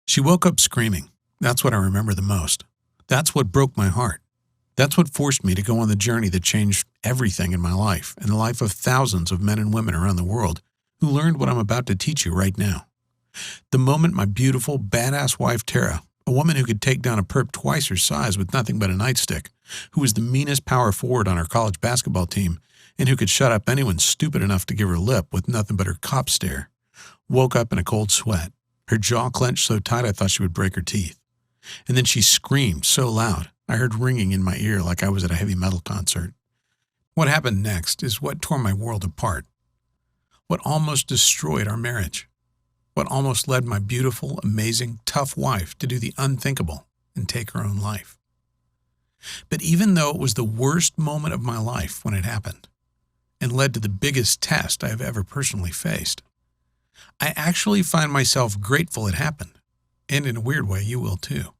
She woke up screaming. That's what I remember the most. That's what broke my heart. That's what forced me to go on the journey that changed everything in my life and the life of thousands of men and women around the world who learned what I'm about to teach you right now. The moment my beautiful, badass wife Tara, a woman who could take down a perp twice her size with nothing but a nightstick, who was the meanest power forward on our college basketball team, and who could shut up anyone stupid enough to give her lip with nothing but her cop stare, woke up in a cold sweat, her jaw clenched so tight I thought she would break her teeth. And then she screamed so loud, I heard ringing in my ear like I was at a heavy metal concert. What happened next is what tore my world apart. What almost destroyed our marriage. What almost led my beautiful, amazing, tough wife to do the unthinkable and take her own life. But even though it was the worst moment of my life when it happened, and led to the biggest test I have ever personally faced, I actually find myself grateful it happened, and in a weird way you will too,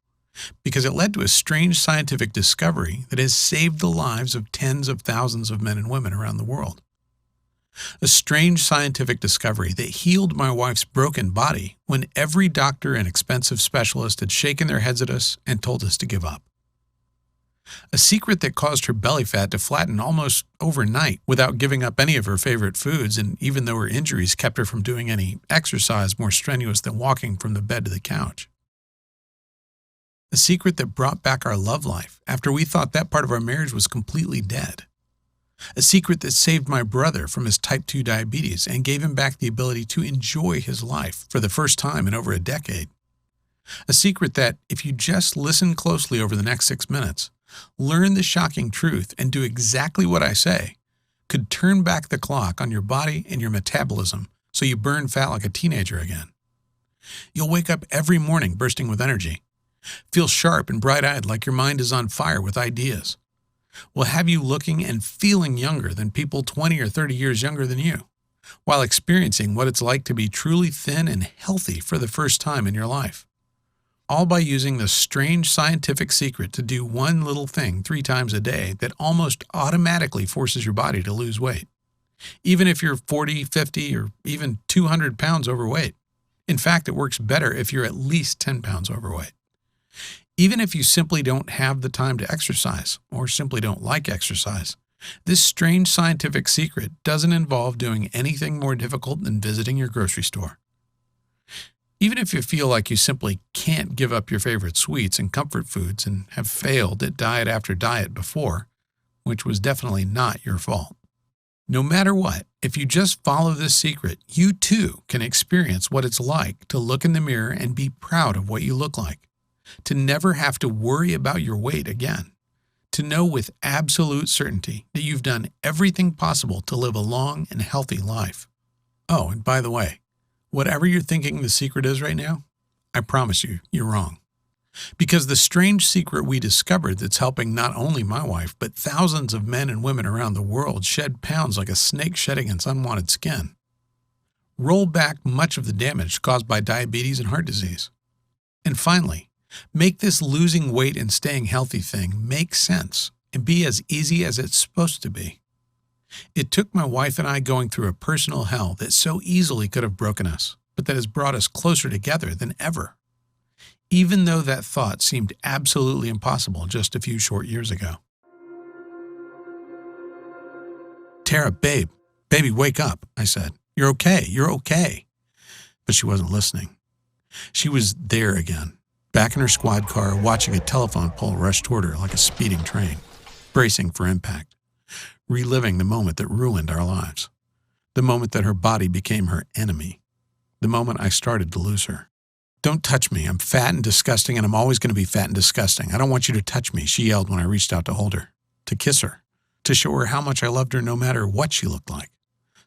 because it led to a strange scientific discovery that has saved the lives of tens of thousands of men and women around the world. A strange scientific discovery that healed my wife's broken body when every doctor and expensive specialist had shaken their heads at us and told us to give up. A secret that caused her belly fat to flatten almost overnight without giving up any of her favorite foods, and even though her injuries kept her from doing any exercise more strenuous than walking from the bed to the couch. A secret that brought back our love life after we thought that part of our marriage was completely dead. A secret that saved my brother from his type 2 diabetes and gave him back the ability to enjoy his life for the first time in over a decade. A secret that, if you just listen closely over the next 6 minutes, learn the shocking truth and do exactly what I say, could turn back the clock on your body and your metabolism so you burn fat like a teenager again. You'll wake up every morning bursting with energy, feel sharp and bright-eyed like your mind is on fire with ideas. Will have you looking and feeling younger than people 20 or 30 years younger than you, while experiencing what it's like to be truly thin and healthy for the first time in your life. All by using the strange scientific secret to do one little thing 3 times a day that almost automatically forces your body to lose weight, even if you're 40, 50, or even 200 pounds overweight. In fact, it works better if you're at least 10 pounds overweight. Even if you simply don't have the time to exercise, or simply don't like exercise, this strange scientific secret doesn't involve doing anything more difficult than visiting your grocery store. Even if you feel like you simply can't give up your favorite sweets and comfort foods and have failed at diet after diet before, which was definitely not your fault. No matter what, if you just follow this secret, you too can experience what it's like to look in the mirror and be proud of what you look like, to never have to worry about your weight again, to know with absolute certainty that you've done everything possible to live a long and healthy life. Oh, and by the way, whatever you're thinking the secret is right now, I promise you, you're wrong. Because the strange secret we discovered that's helping not only my wife, but thousands of men and women around the world shed pounds like a snake shedding its unwanted skin. Roll back much of the damage caused by diabetes and heart disease. And finally, make this losing weight and staying healthy thing make sense and be as easy as it's supposed to be. It took my wife and I going through a personal hell that so easily could have broken us, but that has brought us closer together than ever. Even though that thought seemed absolutely impossible just a few short years ago. Tara, baby, wake up, I said. You're okay. But she wasn't listening. She was there again, back in her squad car, watching a telephone pole rush toward her like a speeding train, bracing for impact. Reliving the moment that ruined our lives, the moment that her body became her enemy, the moment I started to lose her. Don't touch me. I'm fat and disgusting, and I'm always going to be fat and disgusting. I don't want you to touch me, she yelled when I reached out to hold her, to kiss her, to show her how much I loved her no matter what she looked like.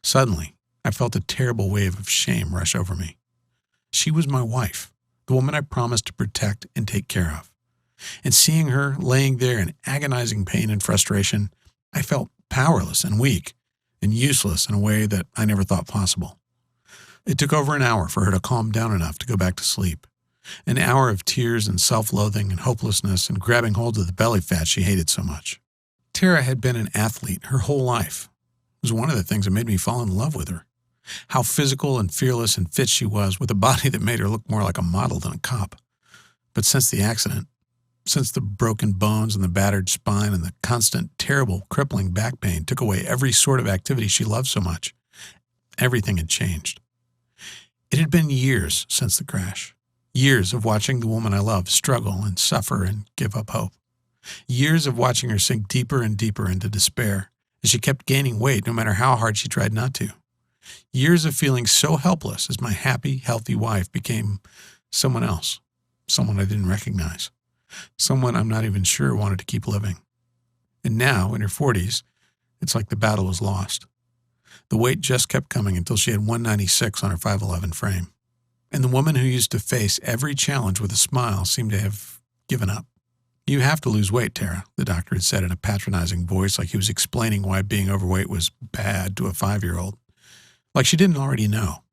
Suddenly, I felt a terrible wave of shame rush over me. She was my wife, the woman I promised to protect and take care of. And seeing her laying there in agonizing pain and frustration, I felt powerless and weak and useless in a way that I never thought possible. It took over an hour for her to calm down enough to go back to sleep. An hour of tears and self-loathing and hopelessness and grabbing hold of the belly fat she hated so much. Tara had been an athlete her whole life. It was one of the things that made me fall in love with her. how physical and fearless and fit she was with a body that made her look more like a model than a cop. But since the accident, since the broken bones and the battered spine and the constant, terrible, crippling back pain took away every sort of activity she loved so much, everything had changed. It had been years since the crash. Years of watching the woman I loved struggle and suffer and give up hope. Years of watching her sink deeper and deeper into despair as she kept gaining weight no matter how hard she tried not to. Years of feeling so helpless as my happy, healthy wife became someone else, someone I didn't recognize, someone I'm not even sure wanted to keep living. And now, in her 40s, it's like the battle was lost. The weight just kept coming until she had 196 on her 5'11" frame. And the woman who used to face every challenge with a smile seemed to have given up. "You have to lose weight, Tara," the doctor had said in a patronizing voice, like he was explaining why being overweight was bad to a 5-year-old. Like she didn't already know.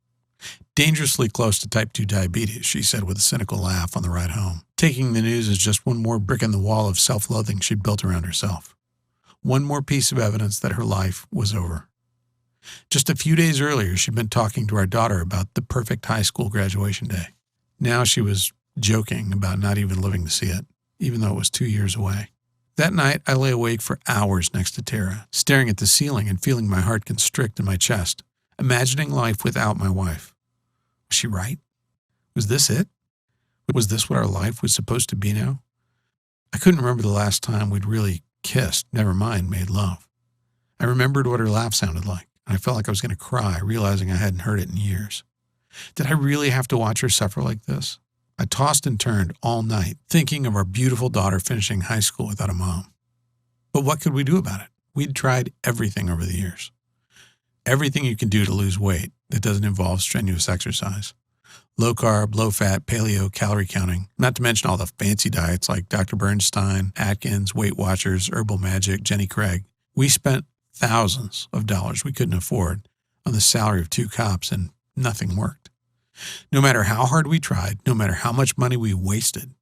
"Dangerously close to type 2 diabetes," she said with a cynical laugh on the ride home, taking the news as just one more brick in the wall of self-loathing she'd built around herself. One more piece of evidence that her life was over. Just a few days earlier, she'd been talking to our daughter about the perfect high school graduation day. Now she was joking about not even living to see it, even though it was 2 years away. That night, I lay awake for hours next to Tara, staring at the ceiling and feeling my heart constrict in my chest, imagining life without my wife. Was she right? Was this it? Was this what our life was supposed to be now? I couldn't remember the last time we'd really kissed, never mind made love. I remembered what her laugh sounded like, and I felt like I was going to cry, realizing I hadn't heard it in years. Did I really have to watch her suffer like this? I tossed and turned all night, thinking of our beautiful daughter finishing high school without a mom. But what could we do about it? We'd tried everything over the years. Everything you can do to lose weight that doesn't involve strenuous exercise. Low carb, low fat, paleo, calorie counting, not to mention all the fancy diets like Dr. Bernstein, Atkins, Weight Watchers, Herbal Magic, Jenny Craig. We spent thousands of dollars we couldn't afford on the salary of 2 cops, and nothing worked. No matter how hard we tried, no matter how much money we wasted,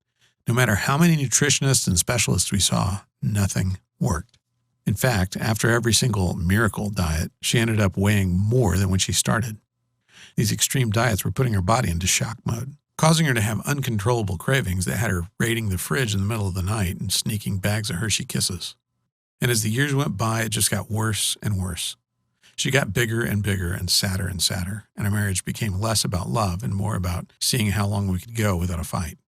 no matter how many nutritionists and specialists we saw, nothing worked. In fact, after every single miracle diet, she ended up weighing more than when she started. These extreme diets were putting her body into shock mode, causing her to have uncontrollable cravings that had her raiding the fridge in the middle of the night and sneaking bags of Hershey Kisses. And as the years went by, it just got worse and worse. She got bigger and bigger and sadder, and our marriage became less about love and more about seeing how long we could go without a fight.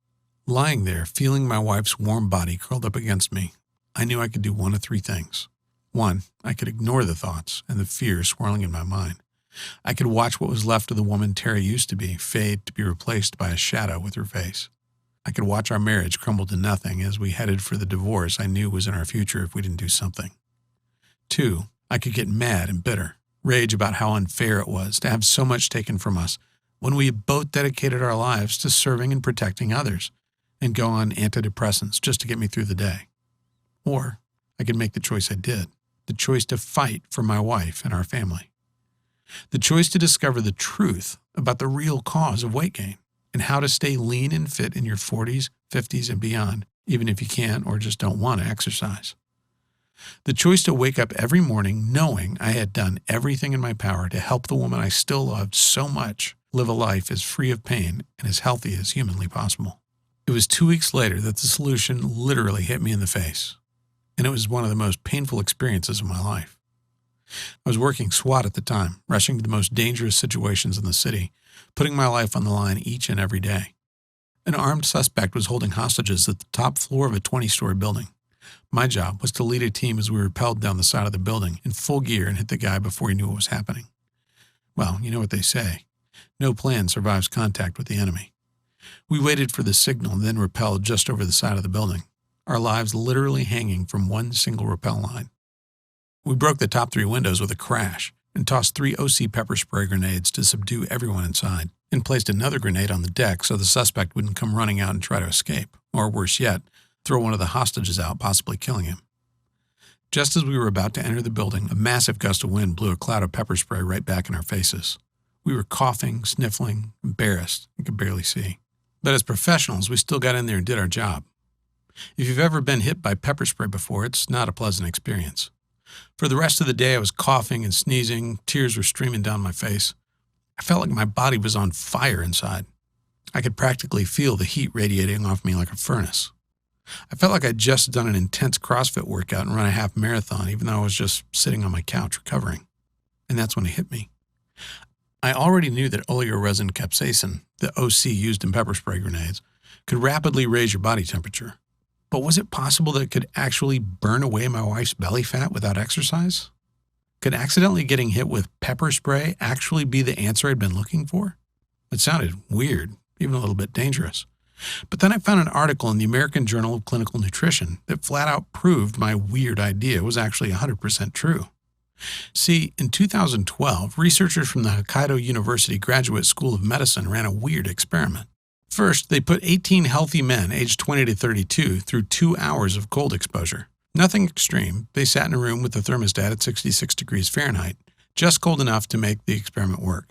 Lying there, feeling my wife's warm body curled up against me, I knew I could do one of 3 things. 1, I could ignore the thoughts and the fear swirling in my mind. I could watch what was left of the woman Terry used to be fade to be replaced by a shadow with her face. I could watch our marriage crumble to nothing as we headed for the divorce I knew was in our future if we didn't do something. 2, I could get mad and bitter, rage about how unfair it was to have so much taken from us when we had both dedicated our lives to serving and protecting others, and go on antidepressants just to get me through the day. Or I could make the choice I did, the choice to fight for my wife and our family. The choice to discover the truth about the real cause of weight gain and how to stay lean and fit in your 40s, 50s, and beyond, even if you can't or just don't want to exercise. The choice to wake up every morning knowing I had done everything in my power to help the woman I still loved so much live a life as free of pain and as healthy as humanly possible. It was 2 weeks later that the solution literally hit me in the face, and it was one of the most painful experiences of my life. I was working SWAT at the time, rushing to the most dangerous situations in the city, putting my life on the line each and every day. An armed suspect was holding hostages at the top floor of a 20-story building. My job was to lead a team as we rappelled down the side of the building in full gear and hit the guy before he knew what was happening. Well, you know what they say. No plan survives contact with the enemy. We waited for the signal and then rappelled just over the side of the building, our lives literally hanging from one single rappel line. We broke the top 3 windows with a crash and tossed 3 OC pepper spray grenades to subdue everyone inside, and placed another grenade on the deck so the suspect wouldn't come running out and try to escape, or worse yet, throw one of the hostages out, possibly killing him. Just as we were about to enter the building, a massive gust of wind blew a cloud of pepper spray right back in our faces. We were coughing, sniffling, embarrassed, and could barely see. But as professionals, we still got in there and did our job. If you've ever been hit by pepper spray before, it's not a pleasant experience. For the rest of the day, I was coughing and sneezing, tears were streaming down my face. I felt like my body was on fire inside. I could practically feel the heat radiating off me like a furnace. I felt like I'd just done an intense CrossFit workout and run a half marathon, even though I was just sitting on my couch recovering. And that's when it hit me. I already knew that oleoresin capsaicin, the OC used in pepper spray grenades, could rapidly raise your body temperature. But was it possible that it could actually burn away my wife's belly fat without exercise? Could accidentally getting hit with pepper spray actually be the answer I'd been looking for? It sounded weird, even a little bit dangerous. But then I found an article in the American Journal of Clinical Nutrition that flat out proved my weird idea was actually 100% true. See, in 2012, researchers from the Hokkaido University Graduate School of Medicine ran a weird experiment. First, they put 18 healthy men aged 20 to 32 through 2 hours of cold exposure. Nothing extreme. They sat in a room with the thermostat at 66 degrees Fahrenheit, just cold enough to make the experiment work.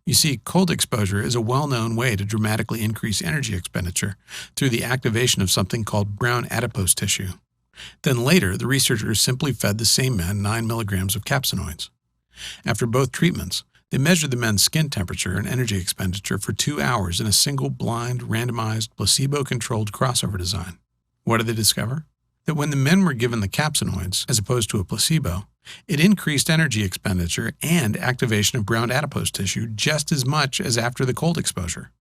You see, cold exposure is a well-known way to dramatically increase energy expenditure through the activation of something called brown adipose tissue. Then later, the researchers simply fed the same men 9 milligrams of capsaicinoids. After both treatments, they measured the men's skin temperature and energy expenditure for 2 hours in a single blind, randomized, placebo-controlled crossover design. What did they discover? That when the men were given the capsaicinoids, as opposed to a placebo, it increased energy expenditure and activation of brown adipose tissue just as much as after the cold exposure.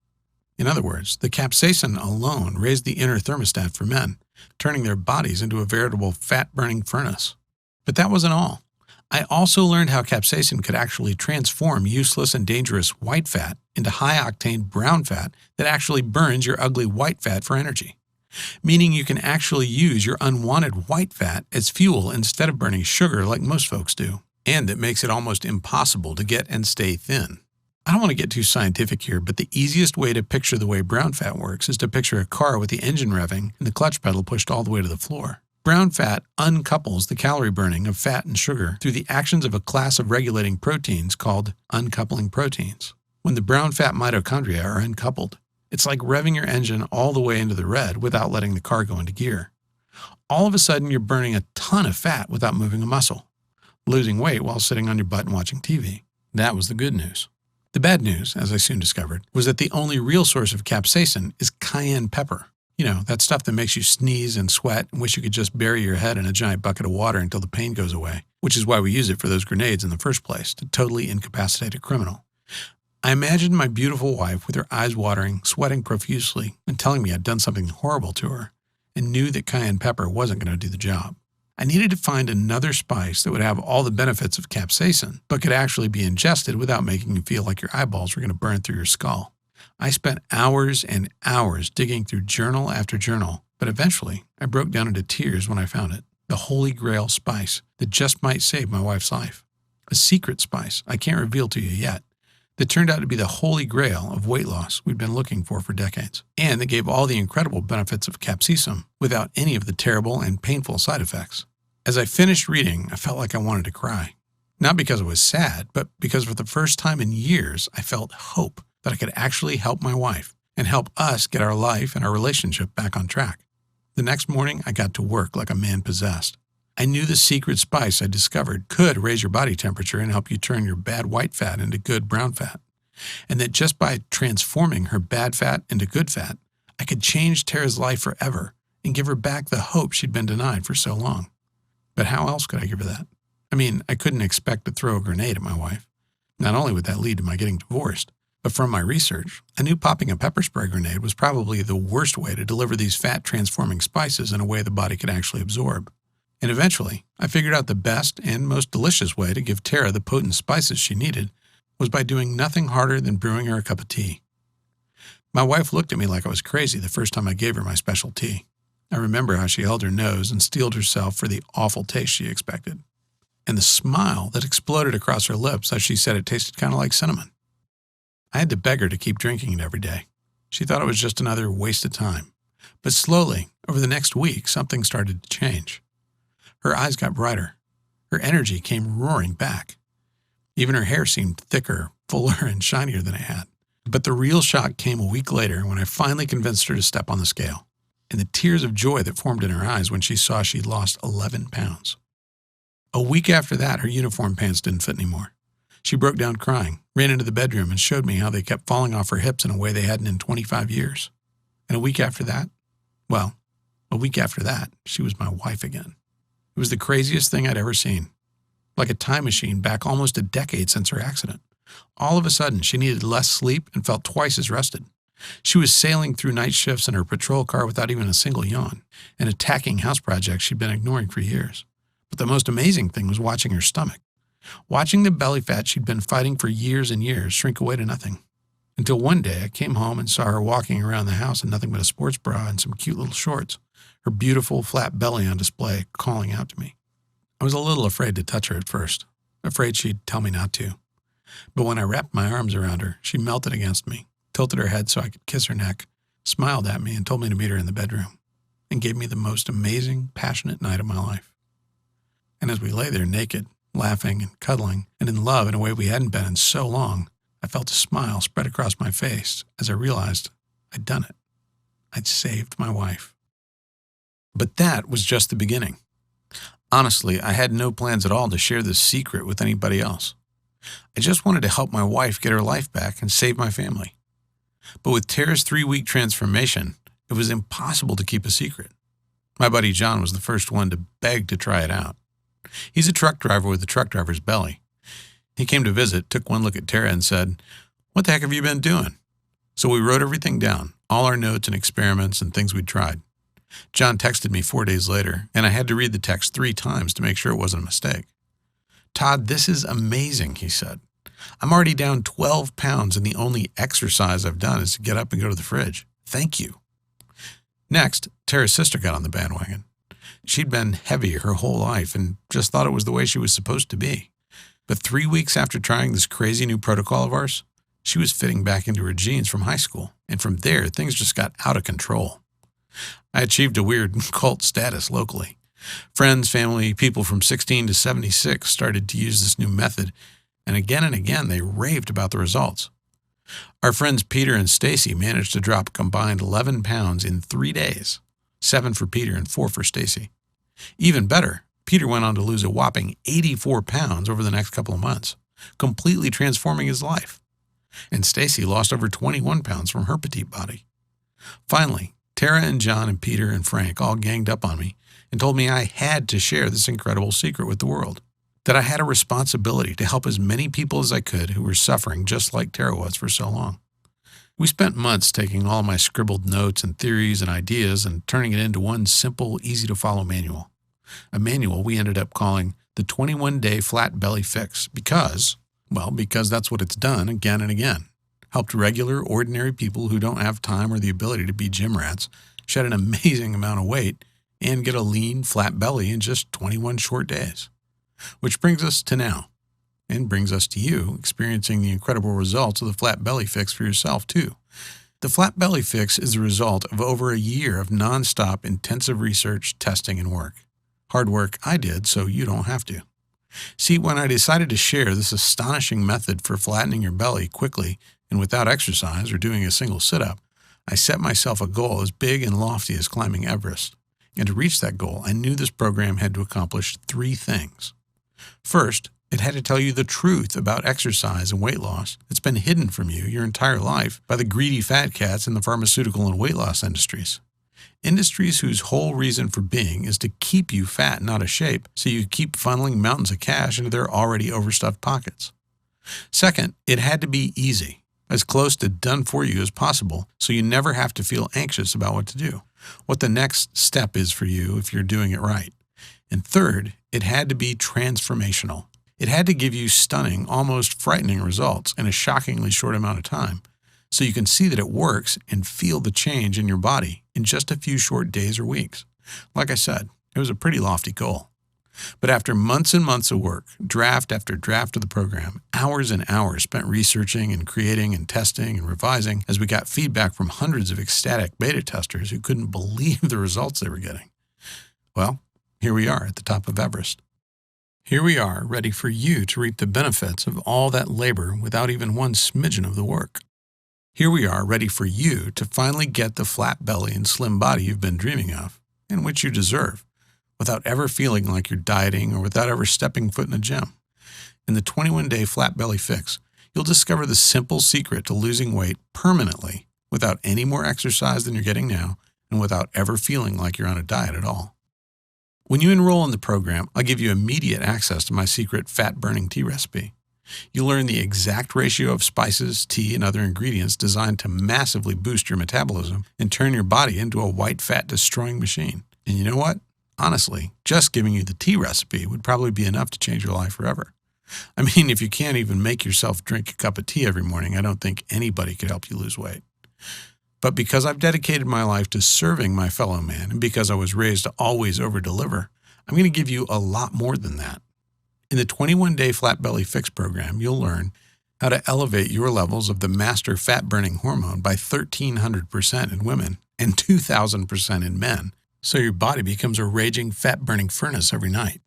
In other words, the capsaicin alone raised the inner thermostat for men, turning their bodies into a veritable fat-burning furnace. But that wasn't all. I also learned how capsaicin could actually transform useless and dangerous white fat into high-octane brown fat that actually burns your ugly white fat for energy. Meaning you can actually use your unwanted white fat as fuel instead of burning sugar like most folks do. And it makes it almost impossible to get and stay thin. I don't want to get too scientific here, but the easiest way to picture the way brown fat works is to picture a car with the engine revving and the clutch pedal pushed all the way to the floor. Brown fat uncouples the calorie burning of fat and sugar through the actions of a class of regulating proteins called uncoupling proteins. When the brown fat mitochondria are uncoupled, it's like revving your engine all the way into the red without letting the car go into gear. All of a sudden, you're burning a ton of fat without moving a muscle, losing weight while sitting on your butt and watching TV. That was the good news. The bad news, as I soon discovered, was that the only real source of capsaicin is cayenne pepper. You know, that stuff that makes you sneeze and sweat and wish you could just bury your head in a giant bucket of water until the pain goes away, which is why we use it for those grenades in the first place, to totally incapacitate a criminal. I imagined my beautiful wife with her eyes watering, sweating profusely, and telling me I'd done something horrible to her, and knew that cayenne pepper wasn't going to do the job. I needed to find another spice that would have all the benefits of capsaicin, but could actually be ingested without making you feel like your eyeballs were going to burn through your skull. I spent hours and hours digging through journal after journal, but eventually I broke down into tears when I found it. The holy grail spice that just might save my wife's life. A secret spice I can't reveal to you yet, that turned out to be the holy grail of weight loss we've been looking for decades, and that gave all the incredible benefits of capsaicin without any of the terrible and painful side effects. As I finished reading, I felt like I wanted to cry. Not because I was sad, but because for the first time in years, I felt hope that I could actually help my wife and help us get our life and our relationship back on track. The next morning, I got to work like a man possessed. I knew the secret spice I discovered could raise your body temperature and help you turn your bad white fat into good brown fat. And that just by transforming her bad fat into good fat, I could change Tara's life forever and give her back the hope she'd been denied for so long. But how else could I give her that? I mean, I couldn't expect to throw a grenade at my wife. Not only would that lead to my getting divorced, but from my research, I knew popping a pepper spray grenade was probably the worst way to deliver these fat-transforming spices in a way the body could actually absorb. And eventually, I figured out the best and most delicious way to give Tara the potent spices she needed was by doing nothing harder than brewing her a cup of tea. My wife looked at me like I was crazy the first time I gave her my special tea. I remember how she held her nose and steeled herself for the awful taste she expected, and the smile that exploded across her lips as she said it tasted kind of like cinnamon. I had to beg her to keep drinking it every day. She thought it was just another waste of time. But slowly, over the next week, something started to change. Her eyes got brighter. Her energy came roaring back. Even her hair seemed thicker, fuller, and shinier than it had. But the real shock came a week later when I finally convinced her to step on the scale, and the tears of joy that formed in her eyes when she saw she'd lost 11 pounds. A week after that, her uniform pants didn't fit anymore. She broke down crying, ran into the bedroom, and showed me how they kept falling off her hips in a way they hadn't in 25 years. And a week after that, she was my wife again. It was the craziest thing I'd ever seen. Like a time machine back almost a decade since her accident. All of a sudden, she needed less sleep and felt twice as rested. She was sailing through night shifts in her patrol car without even a single yawn, and attacking house projects she'd been ignoring for years. But the most amazing thing was watching her stomach. Watching the belly fat she'd been fighting for years and years shrink away to nothing. Until one day I came home and saw her walking around the house in nothing but a sports bra and some cute little shorts, her beautiful flat belly on display, calling out to me. I was a little afraid to touch her at first, afraid she'd tell me not to. But when I wrapped my arms around her, she melted against me, tilted her head so I could kiss her neck, smiled at me and told me to meet her in the bedroom, and gave me the most amazing, passionate night of my life. And as we lay there naked, laughing and cuddling, and in love in a way we hadn't been in so long, I felt a smile spread across my face as I realized I'd done it. I'd saved my wife. But that was just the beginning. Honestly, I had no plans at all to share this secret with anybody else. I just wanted to help my wife get her life back and save my family. But with Tara's 3-week transformation, it was impossible to keep a secret. My buddy John was the first one to beg to try it out. He's a truck driver with a truck driver's belly. He came to visit, took one look at Tara and said, "What the heck have you been doing?" So we wrote everything down, all our notes and experiments and things we'd tried. John texted me 4 days later, and I had to read the text 3 times to make sure it wasn't a mistake. "Todd, this is amazing," he said. "I'm already down 12 pounds, and the only exercise I've done is to get up and go to the fridge. Thank you." Next, Tara's sister got on the bandwagon. She'd been heavy her whole life and just thought it was the way she was supposed to be. But 3 weeks after trying this crazy new protocol of ours, she was fitting back into her jeans from high school, and from there, things just got out of control. I achieved a weird cult status locally. Friends, family, people from 16 to 76 started to use this new method, and again they raved about the results. Our friends Peter and Stacy managed to drop a combined 11 pounds in 3 days, 7 for Peter and 4 for Stacy. Even better, Peter went on to lose a whopping 84 pounds over the next couple of months, completely transforming his life. And Stacy lost over 21 pounds from her petite body. Finally, Tara and John and Peter and Frank all ganged up on me and told me I had to share this incredible secret with the world, that I had a responsibility to help as many people as I could who were suffering just like Tara was for so long. We spent months taking all my scribbled notes and theories and ideas and turning it into one simple, easy-to-follow manual. A manual we ended up calling the 21-Day Flat Belly Fix because that's what it's done again and again. Helped regular, ordinary people who don't have time or the ability to be gym rats shed an amazing amount of weight and get a lean, flat belly in just 21 short days. Which brings us to now, and brings us to you experiencing the incredible results of the Flat Belly Fix for yourself, too. The Flat Belly Fix is the result of over a year of nonstop intensive research, testing, and work. Hard work I did so you don't have to. See, when I decided to share this astonishing method for flattening your belly quickly and without exercise or doing a single sit-up, I set myself a goal as big and lofty as climbing Everest. And to reach that goal, I knew this program had to accomplish 3 things. First, it had to tell you the truth about exercise and weight loss that's been hidden from you your entire life by the greedy fat cats in the pharmaceutical and weight loss industries. Industries whose whole reason for being is to keep you fat and out of shape so you keep funneling mountains of cash into their already overstuffed pockets. Second, it had to be easy, as close to done for you as possible so you never have to feel anxious about what to do, what the next step is for you if you're doing it right. And third, it had to be transformational. It had to give you stunning, almost frightening results in a shockingly short amount of time, so you can see that it works and feel the change in your body in just a few short days or weeks. Like I said, it was a pretty lofty goal. But after months and months of work, draft after draft of the program, hours and hours spent researching and creating and testing and revising as we got feedback from hundreds of ecstatic beta testers who couldn't believe the results they were getting. Well, here we are at the top of Everest. Here we are, ready for you to reap the benefits of all that labor without even one smidgen of the work. Here we are, ready for you to finally get the flat belly and slim body you've been dreaming of, and which you deserve, without ever feeling like you're dieting or without ever stepping foot in a gym. In the 21-day flat belly fix, you'll discover the simple secret to losing weight permanently without any more exercise than you're getting now and without ever feeling like you're on a diet at all. When you enroll in the program, I'll give you immediate access to my secret fat-burning tea recipe. You'll learn the exact ratio of spices, tea, and other ingredients designed to massively boost your metabolism and turn your body into a white fat-destroying machine. And you know what? Honestly, just giving you the tea recipe would probably be enough to change your life forever. I mean, if you can't even make yourself drink a cup of tea every morning, I don't think anybody could help you lose weight. But because I've dedicated my life to serving my fellow man, and because I was raised to always over-deliver, I'm going to give you a lot more than that. In the 21-day Flat Belly Fix program, you'll learn how to elevate your levels of the master fat-burning hormone by 1,300% in women and 2,000% in men, so your body becomes a raging fat-burning furnace every night,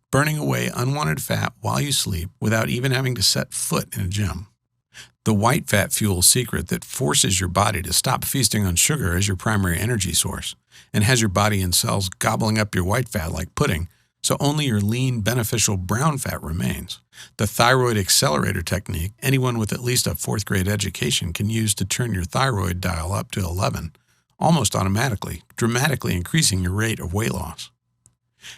burning away unwanted fat while you sleep without even having to set foot in a gym. The white fat fuel secret that forces your body to stop feasting on sugar as your primary energy source and has your body and cells gobbling up your white fat like pudding, so only your lean, beneficial brown fat remains. The thyroid accelerator technique anyone with at least a 4th grade education can use to turn your thyroid dial up to 11, almost automatically, dramatically increasing your rate of weight loss.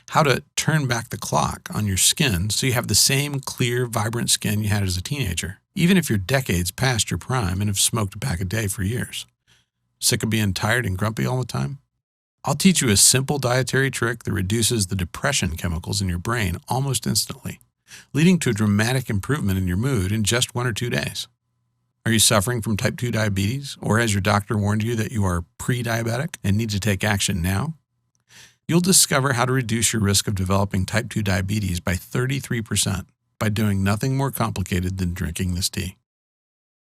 How to turn back the clock on your skin so you have the same clear, vibrant skin you had as a teenager, even if you're decades past your prime and have smoked a pack a day for years. Sick of being tired and grumpy all the time? I'll teach you a simple dietary trick that reduces the depression chemicals in your brain almost instantly, leading to a dramatic improvement in your mood in just 1 or 2 days. Are you suffering from type 2 diabetes, or has your doctor warned you that you are pre-diabetic and need to take action now? You'll discover how to reduce your risk of developing type 2 diabetes by 33% by doing nothing more complicated than drinking this tea.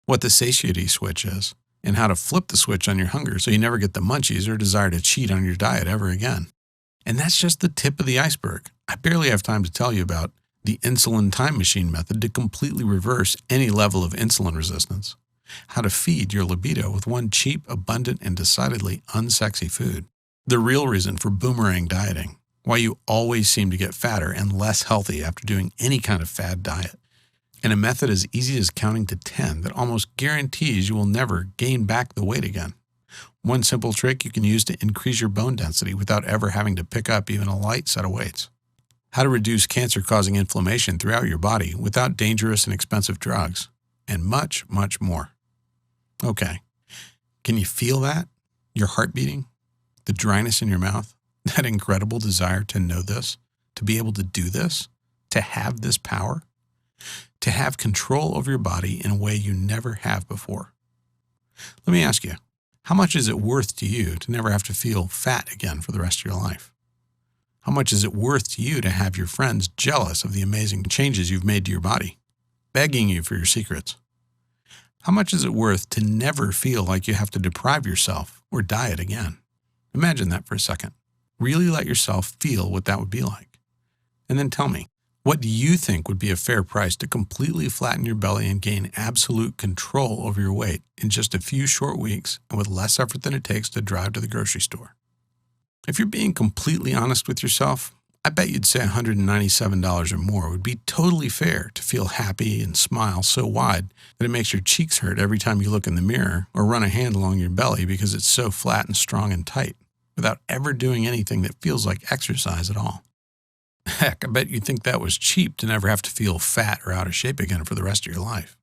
What the satiety switch is, and how to flip the switch on your hunger so you never get the munchies or desire to cheat on your diet ever again. And that's just the tip of the iceberg. I barely have time to tell you about the insulin time machine method to completely reverse any level of insulin resistance, how to feed your libido with one cheap, abundant, and decidedly unsexy food, the real reason for boomerang dieting, why you always seem to get fatter and less healthy after doing any kind of fad diet, and a method as easy as counting to 10 that almost guarantees you will never gain back the weight again. One simple trick you can use to increase your bone density without ever having to pick up even a light set of weights. How to reduce cancer-causing inflammation throughout your body without dangerous and expensive drugs, and much, much more. Okay, can you feel that? Your heart beating? The dryness in your mouth? That incredible desire to know this? To be able to do this? To have this power? To have control over your body in a way you never have before. Let me ask you, how much is it worth to you to never have to feel fat again for the rest of your life? How much is it worth to you to have your friends jealous of the amazing changes you've made to your body, begging you for your secrets? How much is it worth to never feel like you have to deprive yourself or diet again? Imagine that for a second. Really let yourself feel what that would be like. And then tell me, what do you think would be a fair price to completely flatten your belly and gain absolute control over your weight in just a few short weeks and with less effort than it takes to drive to the grocery store? If you're being completely honest with yourself, I bet you'd say $197 or more would be totally fair to feel happy and smile so wide that it makes your cheeks hurt every time you look in the mirror or run a hand along your belly because it's so flat and strong and tight, without ever doing anything that feels like exercise at all. Heck, I bet you'd think that was cheap to never have to feel fat or out of shape again for the rest of your life.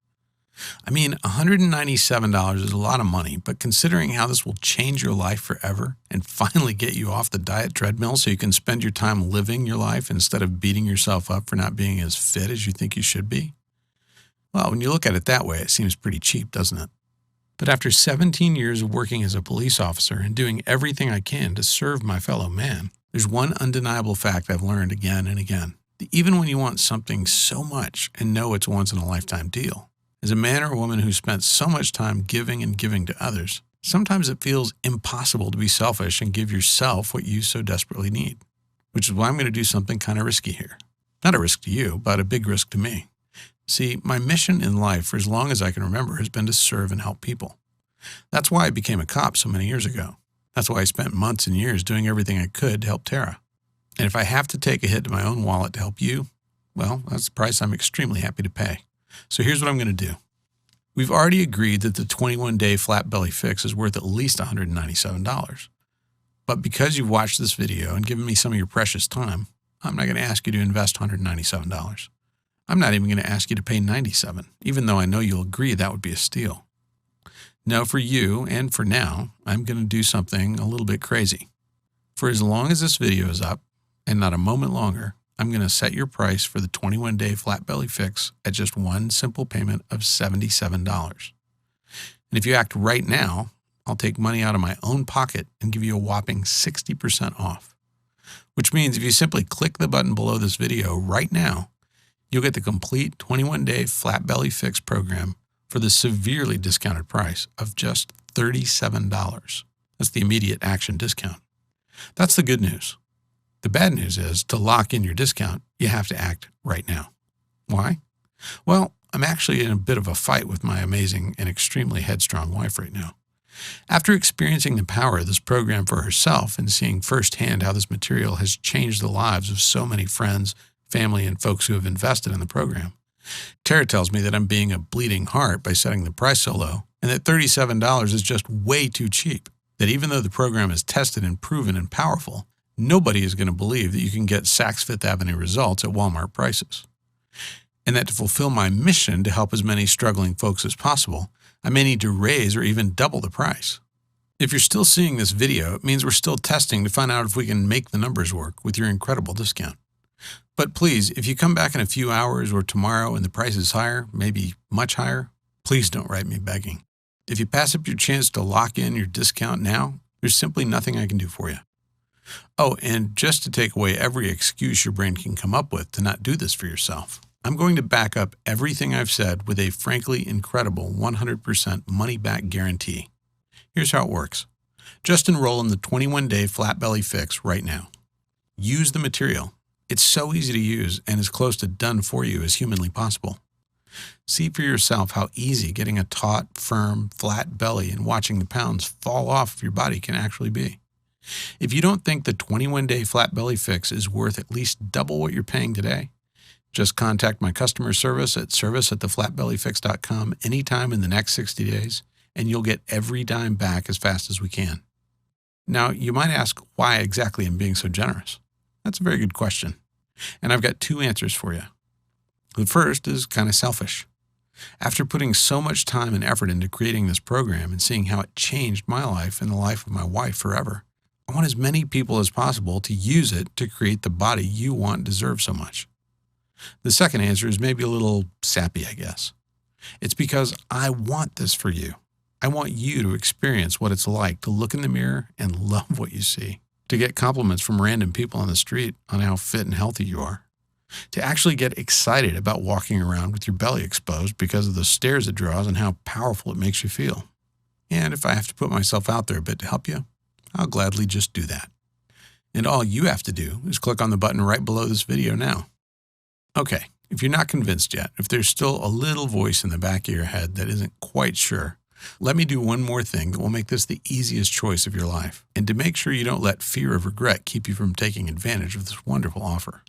I mean, $197 is a lot of money, but considering how this will change your life forever and finally get you off the diet treadmill so you can spend your time living your life instead of beating yourself up for not being as fit as you think you should be, well, when you look at it that way, it seems pretty cheap, doesn't it? But after 17 years of working as a police officer and doing everything I can to serve my fellow man, there's one undeniable fact I've learned again and again, that even when you want something so much and know it's a once-in-a-lifetime deal, as a man or a woman who spent so much time giving and giving to others, sometimes it feels impossible to be selfish and give yourself what you so desperately need, which is why I'm going to do something kind of risky here. Not a risk to you, but a big risk to me. See, my mission in life for as long as I can remember has been to serve and help people. That's why I became a cop so many years ago. That's why I spent months and years doing everything I could to help Tara. And if I have to take a hit to my own wallet to help you, Well, that's the price I'm extremely happy to pay. So here's what I'm going to do. We've already agreed that the 21-day flat belly fix is worth at least $197. But because you've watched this video and given me some of your precious time, I'm not going to ask you to invest $197. I'm not even going to ask you to pay $97, even though I know you'll agree that would be a steal. No, for you and for now, I'm going to do something a little bit crazy. For as long as this video is up, and not a moment longer, I'm going to set your price for the 21-day flat belly fix at just one simple payment of $77. And if you act right now, I'll take money out of my own pocket and give you a whopping 60% off. Which means if you simply click the button below this video right now, you'll get the complete 21-day flat belly fix program for the severely discounted price of just $37. That's the immediate action discount. That's the good news. The bad news is, to lock in your discount, you have to act right now. Why? Well, I'm actually in a bit of a fight with my amazing and extremely headstrong wife right now. After experiencing the power of this program for herself and seeing firsthand how this material has changed the lives of so many friends, family, and folks who have invested in the program, Tara tells me that I'm being a bleeding heart by setting the price so low, and that $37 is just way too cheap. That even though the program is tested and proven and powerful, nobody is going to believe that you can get Saks Fifth Avenue results at Walmart prices. And that to fulfill my mission to help as many struggling folks as possible, I may need to raise or even double the price. If you're still seeing this video, it means we're still testing to find out if we can make the numbers work with your incredible discount. But please, if you come back in a few hours or tomorrow and the price is higher, maybe much higher, please don't write me begging. If you pass up your chance to lock in your discount now, there's simply nothing I can do for you. Oh, and just to take away every excuse your brain can come up with to not do this for yourself, I'm going to back up everything I've said with a frankly incredible 100% money-back guarantee. Here's how it works. Just enroll in the 21-day flat belly fix right now. Use the material. It's so easy to use and as close to done for you as humanly possible. See for yourself how easy getting a taut, firm, flat belly and watching the pounds fall off of your body can actually be. If you don't think the 21-day flat belly fix is worth at least double what you're paying today, just contact my customer service at service@theflatbellyfix.com anytime in the next 60 days, and you'll get every dime back as fast as we can. Now, you might ask why exactly I'm being so generous. That's a very good question, and I've got two answers for you. The first is kind of selfish. After putting so much time and effort into creating this program and seeing how it changed my life and the life of my wife forever, I want as many people as possible to use it to create the body you want and deserve so much. The second answer is maybe a little sappy, I guess. It's because I want this for you. I want you to experience what it's like to look in the mirror and love what you see, to get compliments from random people on the street on how fit and healthy you are, to actually get excited about walking around with your belly exposed because of the stares it draws and how powerful it makes you feel. And if I have to put myself out there a bit to help you, I'll gladly just do that. And all you have to do is click on the button right below this video now. Okay, if you're not convinced yet, if there's still a little voice in the back of your head that isn't quite sure, let me do one more thing that will make this the easiest choice of your life, and to make sure you don't let fear of regret keep you from taking advantage of this wonderful offer.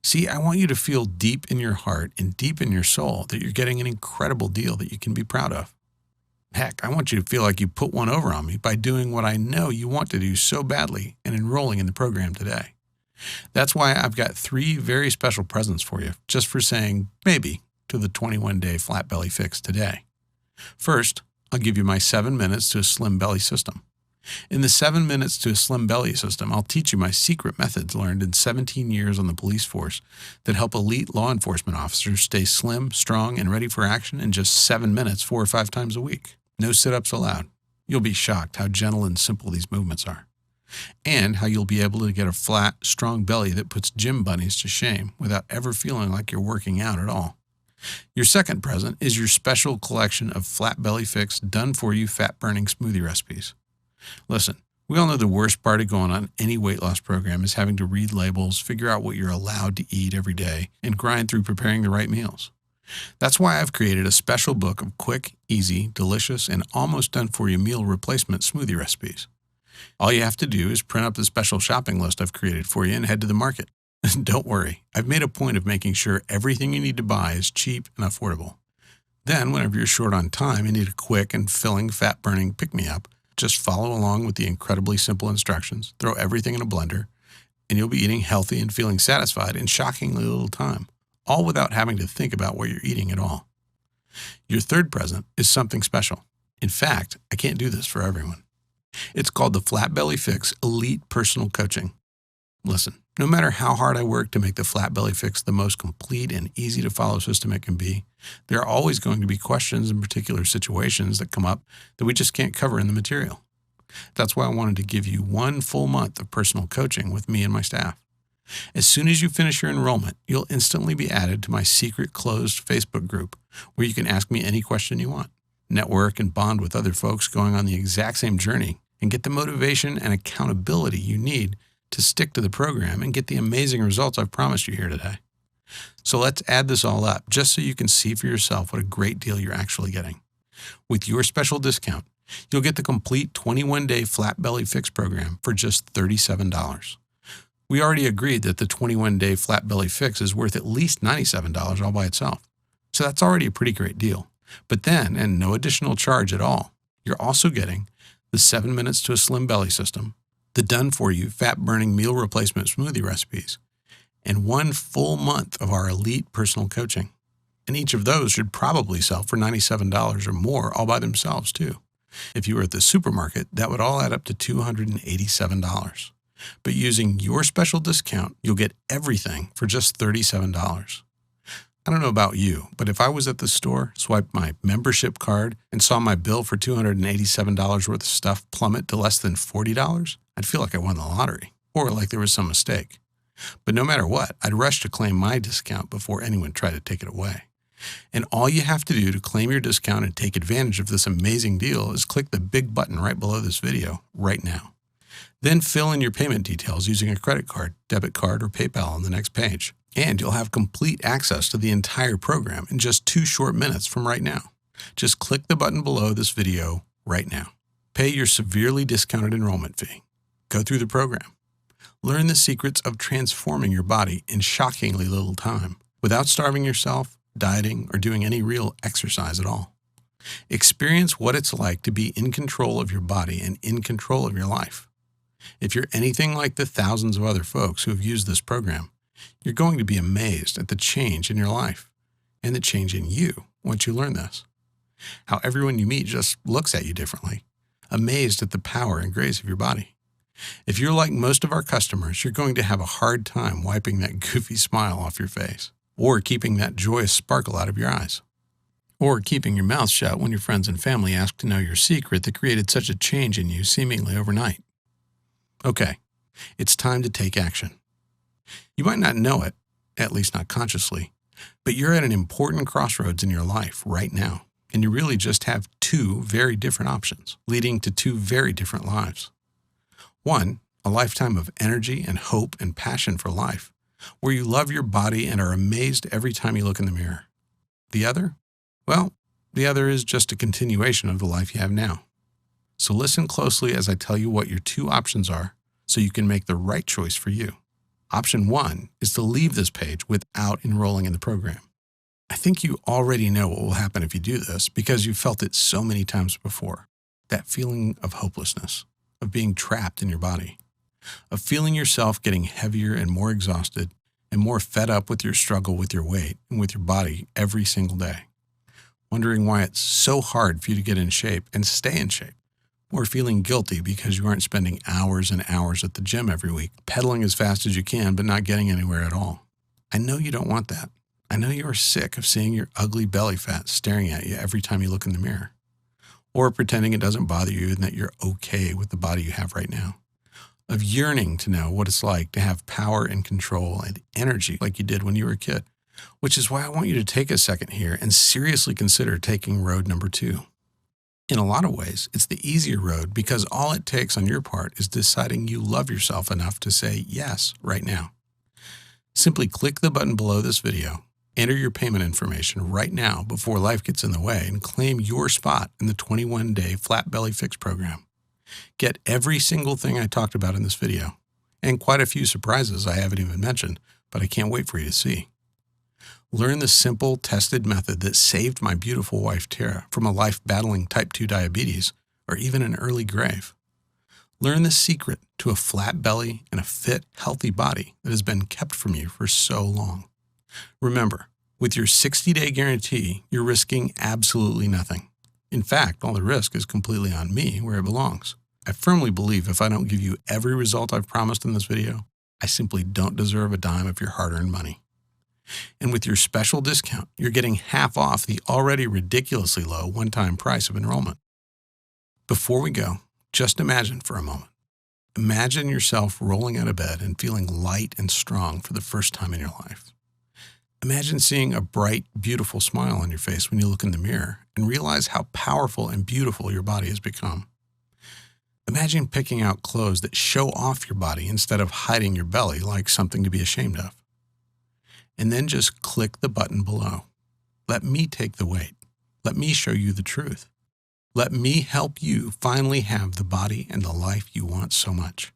See, I want you to feel deep in your heart and deep in your soul that you're getting an incredible deal that you can be proud of. Heck, I want you to feel like you put one over on me by doing what I know you want to do so badly and enrolling in the program today. That's why I've got 3 very special presents for you, just for saying maybe to the 21-day flat belly fix today. First, I'll give you my 7 minutes to a slim belly system. In the 7 minutes to a slim belly system, I'll teach you my secret methods learned in 17 years on the police force that help elite law enforcement officers stay slim, strong, and ready for action in just 7 minutes 4 or 5 times a week. No sit-ups allowed. You'll be shocked how gentle and simple these movements are, and how you'll be able to get a flat, strong belly that puts gym bunnies to shame without ever feeling like you're working out at all. Your second present is your special collection of flat belly fix, done-for-you fat-burning smoothie recipes. Listen, we all know the worst part of going on any weight loss program is having to read labels, figure out what you're allowed to eat every day, and grind through preparing the right meals. That's why I've created a special book of quick, easy, delicious, and almost done-for-you meal replacement smoothie recipes. All you have to do is print up the special shopping list I've created for you and head to the market. Don't worry, I've made a point of making sure everything you need to buy is cheap and affordable. Then, whenever you're short on time and need a quick and filling fat-burning pick-me-up, just follow along with the incredibly simple instructions, throw everything in a blender, and you'll be eating healthy and feeling satisfied in shockingly little time, all without having to think about what you're eating at all. Your third present is something special. In fact, I can't do this for everyone. It's called the Flat Belly Fix Elite Personal Coaching. Listen, no matter how hard I work to make the Flat Belly Fix the most complete and easy to follow system it can be, there are always going to be questions and particular situations that come up that we just can't cover in the material. That's why I wanted to give you 1 full month of personal coaching with me and my staff. As soon as you finish your enrollment, you'll instantly be added to my secret closed Facebook group where you can ask me any question you want, network and bond with other folks going on the exact same journey, and get the motivation and accountability you need to stick to the program and get the amazing results I've promised you here today. So let's add this all up just so you can see for yourself what a great deal you're actually getting. With your special discount, you'll get the complete 21-day Flat Belly Fix program for just $37. We already agreed that the 21-day Flat Belly Fix is worth at least $97 all by itself. So that's already a pretty great deal. But then, and no additional charge at all, you're also getting the 7 Minutes to a Slim Belly system, the done-for-you fat-burning meal replacement smoothie recipes, and 1 full month of our elite personal coaching. And each of those should probably sell for $97 or more all by themselves, too. If you were at the supermarket, that would all add up to $287. But using your special discount, you'll get everything for just $37. I don't know about you, but if I was at the store, swiped my membership card, and saw my bill for $287 worth of stuff plummet to less than $40, I'd feel like I won the lottery, or like there was some mistake. But no matter what, I'd rush to claim my discount before anyone tried to take it away. And all you have to do to claim your discount and take advantage of this amazing deal is click the big button right below this video right now. Then fill in your payment details using a credit card, debit card, or PayPal on the next page. And you'll have complete access to the entire program in just 2 short minutes from right now. Just click the button below this video right now. Pay your severely discounted enrollment fee. Go through the program. Learn the secrets of transforming your body in shockingly little time without starving yourself, dieting, or doing any real exercise at all. Experience what it's like to be in control of your body and in control of your life. If you're anything like the thousands of other folks who have used this program, you're going to be amazed at the change in your life and the change in you once you learn this. How everyone you meet just looks at you differently, amazed at the power and grace of your body. If you're like most of our customers, you're going to have a hard time wiping that goofy smile off your face, or keeping that joyous sparkle out of your eyes, or keeping your mouth shut when your friends and family ask to know your secret that created such a change in you seemingly overnight. Okay, it's time to take action. You might not know it, at least not consciously, but you're at an important crossroads in your life right now, and you really just have 2 very different options, leading to 2 very different lives. One, a lifetime of energy and hope and passion for life, where you love your body and are amazed every time you look in the mirror. The other? Well, the other is just a continuation of the life you have now. So listen closely as I tell you what your 2 options are so you can make the right choice for you. Option 1 is to leave this page without enrolling in the program. I think you already know what will happen if you do this because you've felt it so many times before. That feeling of hopelessness, of being trapped in your body, of feeling yourself getting heavier and more exhausted and more fed up with your struggle with your weight and with your body every single day. Wondering why it's so hard for you to get in shape and stay in shape. Or feeling guilty because you aren't spending hours and hours at the gym every week, pedaling as fast as you can but not getting anywhere at all. I know you don't want that. I know you are sick of seeing your ugly belly fat staring at you every time you look in the mirror. Or pretending it doesn't bother you and that you're okay with the body you have right now. Of yearning to know what it's like to have power and control and energy like you did when you were a kid. Which is why I want you to take a second here and seriously consider taking road number 2. In a lot of ways, it's the easier road because all it takes on your part is deciding you love yourself enough to say yes right now. Simply click the button below this video, enter your payment information right now before life gets in the way, and claim your spot in the 21-day Flat Belly Fix program. Get every single thing I talked about in this video, and quite a few surprises I haven't even mentioned, but I can't wait for you to see. Learn the simple, tested method that saved my beautiful wife Tara from a life battling type 2 diabetes or even an early grave. Learn the secret to a flat belly and a fit, healthy body that has been kept from you for so long. Remember, with your 60-day guarantee, you're risking absolutely nothing. In fact, all the risk is completely on me where it belongs. I firmly believe if I don't give you every result I've promised in this video, I simply don't deserve a dime of your hard-earned money. And with your special discount, you're getting half off the already ridiculously low one-time price of enrollment. Before we go, just imagine for a moment. Imagine yourself rolling out of bed and feeling light and strong for the first time in your life. Imagine seeing a bright, beautiful smile on your face when you look in the mirror and realize how powerful and beautiful your body has become. Imagine picking out clothes that show off your body instead of hiding your belly like something to be ashamed of. And then just click the button below. Let me take the weight. Let me show you the truth. Let me help you finally have the body and the life you want so much.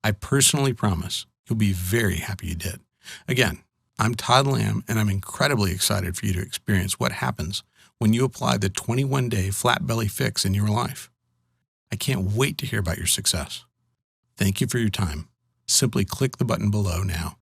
I personally promise you'll be very happy you did. Again, I'm Todd Lamb, and I'm incredibly excited for you to experience what happens when you apply the 21-day flat belly fix in your life. I can't wait to hear about your success. Thank you for your time. Simply click the button below now.